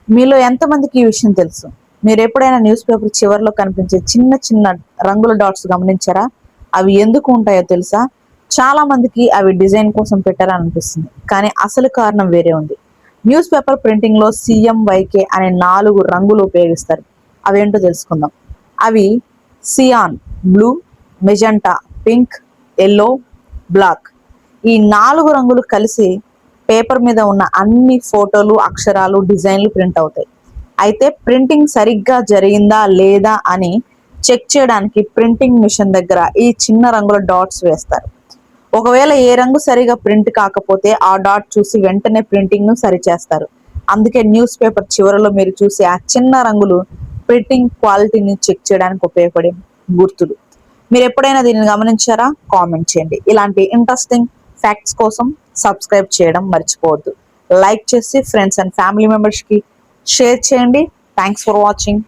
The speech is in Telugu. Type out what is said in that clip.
మీలో ఎంతమందికి ఈ విషయం తెలుసు? మీరు ఎప్పుడైనా న్యూస్ పేపర్ చివర్లో కనిపించే చిన్న చిన్న రంగుల డాట్స్ గమనించారా? అవి ఎందుకు ఉంటాయో తెలుసా? చాలా మందికి అవి డిజైన్ కోసం పెట్టారని అనిపిస్తుంది, కానీ అసలు కారణం వేరే ఉంది. న్యూస్ పేపర్ ప్రింటింగ్ లో CMYK అనే 4 రంగులు ఉపయోగిస్తారు. అవేంటో తెలుసుకుందాం. అవి cyan, blue, magenta, pink, yellow, black. ఈ 4 రంగులు కలిసి పేపర్ మీద ఉన్న అన్ని ఫోటోలు, అక్షరాలు, డిజైన్లు ప్రింట్ అవుతాయి. అయితే ప్రింటింగ్ సరిగ్గా జరిగిందా లేదా అని చెక్ చేయడానికి ప్రింటింగ్ మిషన్ దగ్గర ఈ చిన్న రంగుల డాట్స్ వేస్తారు. ఒకవేళ ఏ రంగు సరిగా ప్రింట్ కాకపోతే ఆ డాట్ చూసి వెంటనే ప్రింటింగ్ ను సరిచేస్తారు. అందుకే న్యూస్ పేపర్ చివరలో మీరు చూసే ఆ చిన్న రంగులు ప్రింటింగ్ క్వాలిటీని చెక్ చేయడానికి ఉపయోగపడే గుర్తులు. మీరు ఎప్పుడైనా దీనిని గమనించారా? కామెంట్ చేయండి. ఇలాంటి ఇంట్రెస్టింగ్ ఫ్యాక్ట్స్ కోసం సబ్స్క్రైబ్ చేయడం మర్చిపోవద్దు. లైక్ చేసి ఫ్రెండ్స్ అండ్ ఫ్యామిలీ మెంబర్స్ కి షేర్ చేయండి. Thanks for watching.